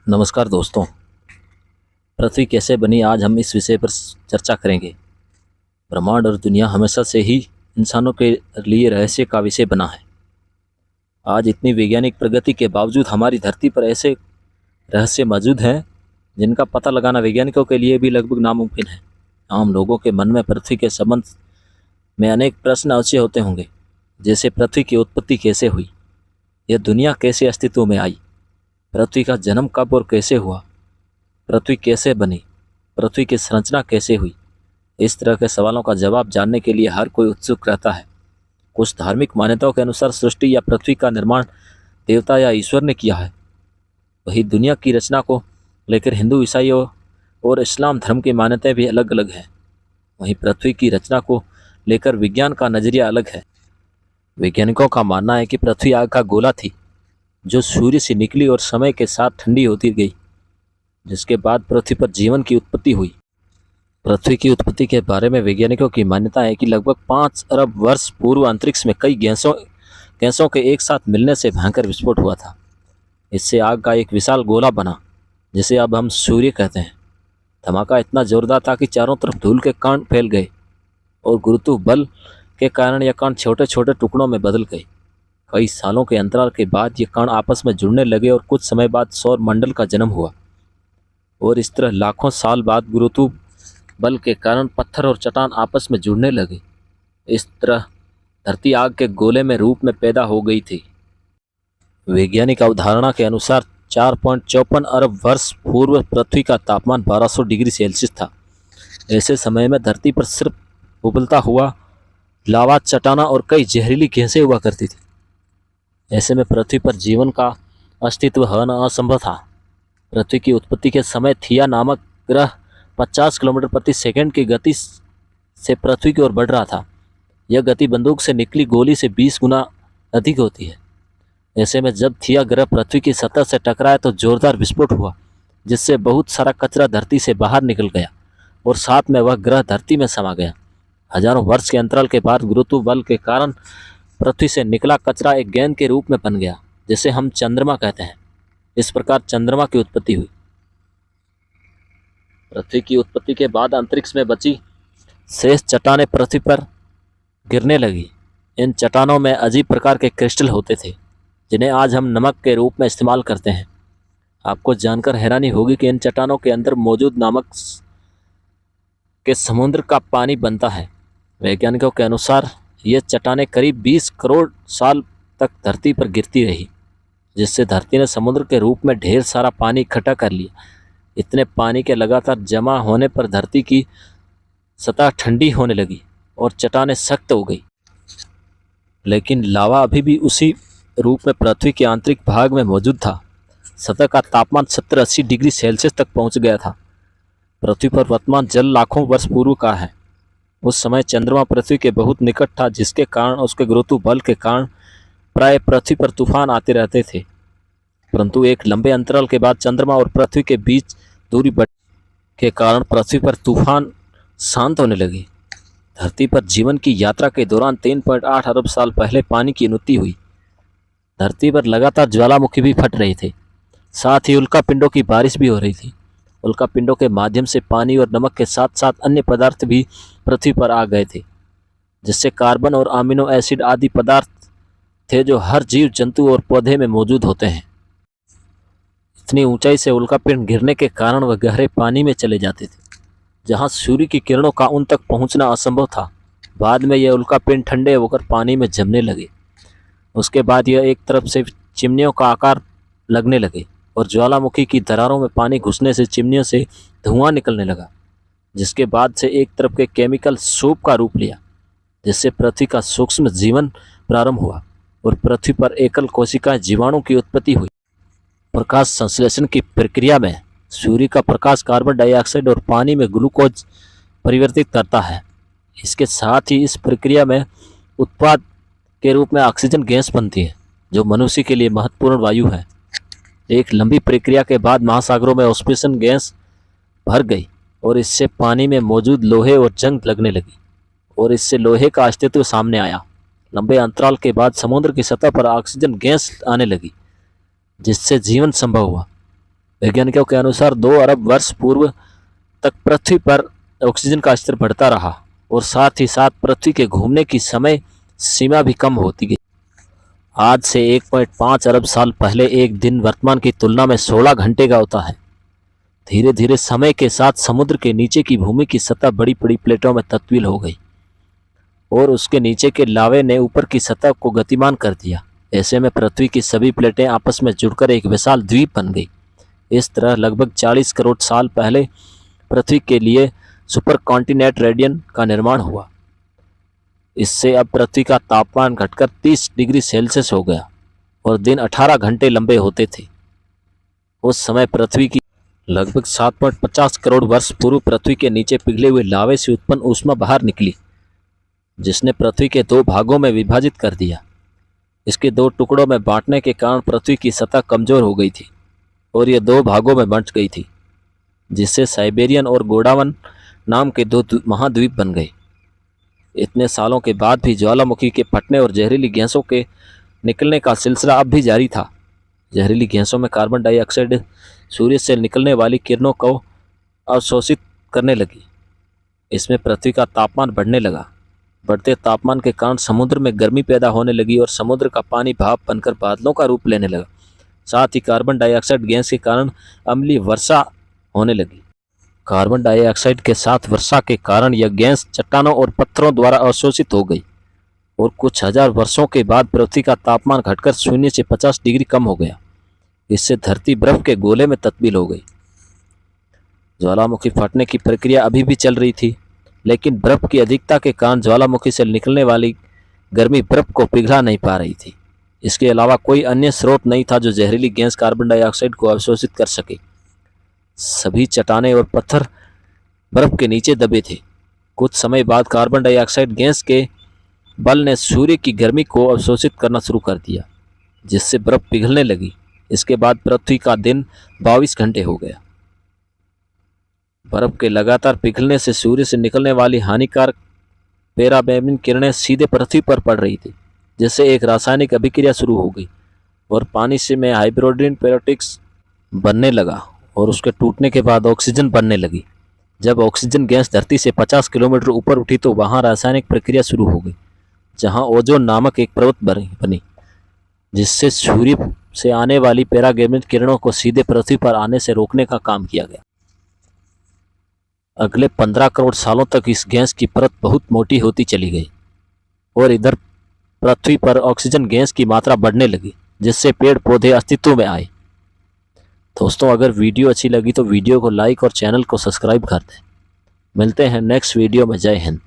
नमस्कार दोस्तों। पृथ्वी कैसे बनी, आज हम इस विषय पर चर्चा करेंगे। ब्रह्मांड और दुनिया हमेशा से ही इंसानों के लिए रहस्य का विषय बना है। आज इतनी वैज्ञानिक प्रगति के बावजूद हमारी धरती पर ऐसे रहस्य मौजूद हैं जिनका पता लगाना वैज्ञानिकों के लिए भी लगभग नामुमकिन है। आम लोगों के मन में पृथ्वी के संबंध में अनेक प्रश्न अवश्य होते होंगे, जैसे पृथ्वी की उत्पत्ति कैसे हुई, यह दुनिया कैसे अस्तित्व में आई, पृथ्वी का जन्म कब और कैसे हुआ, पृथ्वी कैसे बनी, पृथ्वी की संरचना कैसे हुई। इस तरह के सवालों का जवाब जानने के लिए हर कोई उत्सुक रहता है। कुछ धार्मिक मान्यताओं के अनुसार सृष्टि या पृथ्वी का निर्माण देवता या ईश्वर ने किया है। वही दुनिया की रचना को लेकर हिंदू, ईसाइयों और इस्लाम धर्म की मान्यताएं भी अलग अलग हैं। वहीं पृथ्वी की रचना को लेकर विज्ञान का नजरिया अलग है। वैज्ञानिकों का मानना है कि पृथ्वी आग का गोला थी जो सूर्य से निकली और समय के साथ ठंडी होती गई, जिसके बाद पृथ्वी पर जीवन की उत्पत्ति हुई। पृथ्वी की उत्पत्ति के बारे में वैज्ञानिकों की मान्यता है कि लगभग 5 अरब वर्ष पूर्व अंतरिक्ष में कई गैसों के एक साथ मिलने से भयंकर विस्फोट हुआ था। इससे आग का एक विशाल गोला बना, जिसे अब हम सूर्य कहते हैं। धमाका इतना जोरदार था कि चारों तरफ धूल के कण फैल गए और गुरुत्व बल के कारण यह कण छोटे छोटे टुकड़ों में बदल गए। कई सालों के अंतराल के बाद ये कण आपस में जुड़ने लगे और कुछ समय बाद सौर मंडल का जन्म हुआ। और इस तरह लाखों साल बाद गुरुत्व बल के कारण पत्थर और चट्टान आपस में जुड़ने लगे। इस तरह धरती आग के गोले में रूप में पैदा हो गई थी। वैज्ञानिक अवधारणा के अनुसार 4.54 अरब वर्ष पूर्व पृथ्वी का तापमान 1200 डिग्री सेल्सियस था। ऐसे समय में धरती पर सिर्फ उबलता हुआ लावा, चट्टाना और कई जहरीली गैसें हुआ करती थी। ऐसे में पृथ्वी पर जीवन का अस्तित्व होना असंभव था। पृथ्वी की उत्पत्ति के समय थिया नामक ग्रह 50 किलोमीटर प्रति सेकंड की गति से पृथ्वी की ओर बढ़ रहा था। यह गति बंदूक से निकली गोली से 20 गुना अधिक होती है। ऐसे में जब थिया ग्रह पृथ्वी की सतह से टकराया तो जोरदार विस्फोट हुआ, जिससे बहुत सारा कचरा धरती से बाहर निकल गया और साथ में वह ग्रह धरती में समा गया। हजारों वर्ष के अंतराल के बाद गुरुत्व बल के कारण पृथ्वी से निकला कचरा एक गेंद के रूप में बन गया, जिसे हम चंद्रमा कहते हैं। इस प्रकार चंद्रमा की उत्पत्ति हुई। पृथ्वी की उत्पत्ति के बाद अंतरिक्ष में बची शेष चट्टानें पृथ्वी पर गिरने लगी। इन चट्टानों में अजीब प्रकार के क्रिस्टल होते थे, जिन्हें आज हम नमक के रूप में इस्तेमाल करते हैं। आपको जानकर हैरानी होगी कि इन चट्टानों के अंदर मौजूद नमक के समुद्र का पानी बनता है। वैज्ञानिकों के अनुसार ये चट्टानें करीब 20 करोड़ साल तक धरती पर गिरती रही, जिससे धरती ने समुद्र के रूप में ढेर सारा पानी इकट्ठा कर लिया। इतने पानी के लगातार जमा होने पर धरती की सतह ठंडी होने लगी और चट्टानें सख्त हो गई। लेकिन लावा अभी भी उसी रूप में पृथ्वी के आंतरिक भाग में मौजूद था। सतह का तापमान 70-80 डिग्री सेल्सियस तक पहुंच गया था। पृथ्वी पर वर्तमान जल लाखों वर्ष पूर्व का है। उस समय चंद्रमा पृथ्वी के बहुत निकट था, जिसके कारण उसके गुरुत्व बल के कारण प्राय पृथ्वी पर तूफान आते रहते थे। परंतु एक लंबे अंतराल के बाद चंद्रमा और पृथ्वी के बीच दूरी बढ़ने के कारण पृथ्वी पर तूफान शांत होने लगे। धरती पर जीवन की यात्रा के दौरान 3.8 अरब साल पहले पानी की उत्पत्ति हुई। धरती पर लगातार ज्वालामुखी भी फट रहे थे, साथ ही उल्कापिंडों की बारिश भी हो रही थी। उल्कापिंडों के माध्यम से पानी और नमक के साथ साथ अन्य पदार्थ भी पृथ्वी पर आ गए थे, जिससे कार्बन और अमीनो एसिड आदि पदार्थ थे जो हर जीव जंतु और पौधे में मौजूद होते हैं। इतनी ऊंचाई से उल्कापिंड गिरने के कारण वह गहरे पानी में चले जाते थे, जहां सूर्य की किरणों का उन तक पहुंचना असंभव था। बाद में यह उल्कापिंड ठंडे होकर पानी में जमने लगे। उसके बाद यह एक तरफ से चिमनियों का आकार लगने लगे और ज्वालामुखी की दरारों में पानी घुसने से चिमनियों से धुआं निकलने लगा, जिसके बाद से एक तरफ के केमिकल सूप का रूप लिया, जिससे पृथ्वी का सूक्ष्म जीवन प्रारंभ हुआ और पृथ्वी पर एकल कोशिका जीवाणु की उत्पत्ति हुई। प्रकाश संश्लेषण की प्रक्रिया में सूर्य का प्रकाश कार्बन डाइऑक्साइड और पानी में ग्लूकोज परिवर्तित करता है। इसके साथ ही इस प्रक्रिया में उत्पाद के रूप में ऑक्सीजन गैस बनती है, जो मनुष्य के लिए महत्वपूर्ण वायु है। एक लंबी प्रक्रिया के बाद महासागरों में ऑक्सीजन गैस भर गई और इससे पानी में मौजूद लोहे और जंग लगने लगी और इससे लोहे का अस्तित्व सामने आया। लंबे अंतराल के बाद समुद्र की सतह पर ऑक्सीजन गैस आने लगी, जिससे जीवन संभव हुआ। वैज्ञानिकों के अनुसार 2 अरब वर्ष पूर्व तक पृथ्वी पर ऑक्सीजन का स्तर बढ़ता रहा और साथ ही साथ पृथ्वी के घूमने की समय सीमा भी कम होती गई। आज से 1.5 अरब साल पहले एक दिन वर्तमान की तुलना में 16 घंटे का होता है। धीरे धीरे समय के साथ समुद्र के नीचे की भूमि की सतह बड़ी बड़ी प्लेटों में तब्दील हो गई और उसके नीचे के लावे ने ऊपर की सतह को गतिमान कर दिया। ऐसे में पृथ्वी की सभी प्लेटें आपस में जुड़कर एक विशाल द्वीप बन गई। इस तरह लगभग 40 करोड़ साल पहले पृथ्वी के लिए सुपर कॉन्टिनेंट रेडियन का निर्माण हुआ। इससे अब पृथ्वी का तापमान घटकर 30 डिग्री सेल्सियस हो गया और दिन 18 घंटे लंबे होते थे। उस समय पृथ्वी की लगभग 7.50 करोड़ वर्ष पूर्व पृथ्वी के नीचे पिघले हुए लावे से उत्पन्न ऊष्मा बाहर निकली, जिसने पृथ्वी के 2 भागों में विभाजित कर दिया। इसके 2 टुकड़ों में बांटने के कारण पृथ्वी की सतह कमजोर हो गई थी और ये 2 भागों में बंट गई थी, जिससे साइबेरियन और गोंडवाना नाम के 2 महाद्वीप बन गए। इतने सालों के बाद भी ज्वालामुखी के फटने और जहरीली गैसों के निकलने का सिलसिला अब भी जारी था। जहरीली गैसों में कार्बन डाइऑक्साइड सूर्य से निकलने वाली किरणों को अवशोषित करने लगी। इसमें पृथ्वी का तापमान बढ़ने लगा। बढ़ते तापमान के कारण समुद्र में गर्मी पैदा होने लगी और समुद्र का पानी भाप बनकर बादलों का रूप लेने लगा। साथ ही कार्बन डाइऑक्साइड गैस के कारण अम्लीय वर्षा होने लगी। कार्बन डाइऑक्साइड के साथ वर्षा के कारण यह गैस चट्टानों और पत्थरों द्वारा अवशोषित हो गई और कुछ हजार वर्षों के बाद पृथ्वी का तापमान घटकर 0 से 50 डिग्री कम हो गया। इससे धरती बर्फ के गोले में तब्दील हो गई। ज्वालामुखी फटने की प्रक्रिया अभी भी चल रही थी, लेकिन बर्फ की अधिकता के कारण ज्वालामुखी से निकलने वाली गर्मी बर्फ को पिघला नहीं पा रही थी। इसके अलावा कोई अन्य स्रोत नहीं था जो जहरीली गैस कार्बन डाइऑक्साइड को अवशोषित कर सके। सभी चट्टानें और पत्थर बर्फ के नीचे दबे थे। कुछ समय बाद कार्बन डाइऑक्साइड गैस के बल ने सूर्य की गर्मी को अवशोषित करना शुरू कर दिया, जिससे बर्फ पिघलने लगी। इसके बाद पृथ्वी का दिन 22 घंटे हो गया। बर्फ के लगातार पिघलने से सूर्य से निकलने वाली हानिकारक पैराबैमिन किरणें सीधे पृथ्वी पर पड़ रही थी, जिससे एक रासायनिक अभिक्रिया शुरू हो गई और पानी से में हाइड्रोजन पेरोक्साइड बनने लगा और उसके टूटने के बाद ऑक्सीजन बनने लगी। जब ऑक्सीजन गैस धरती से 50 किलोमीटर ऊपर उठी तो वहां रासायनिक प्रक्रिया शुरू हो गई, जहां ओजोन नामक एक परत बनी, जिससे सूर्य से आने वाली पैराबैमिन किरणों को सीधे पृथ्वी पर आने से रोकने का काम किया गया। अगले 15 करोड़ सालों तक इस गैस की परत बहुत मोटी होती चली गई और इधर पृथ्वी पर ऑक्सीजन गैस की मात्रा बढ़ने लगी, जिससे पेड़ पौधे अस्तित्व में आए। दोस्तों, अगर वीडियो अच्छी लगी तो वीडियो को लाइक और चैनल को सब्सक्राइब कर दें। मिलते हैं नेक्स्ट वीडियो में। जय हिंद।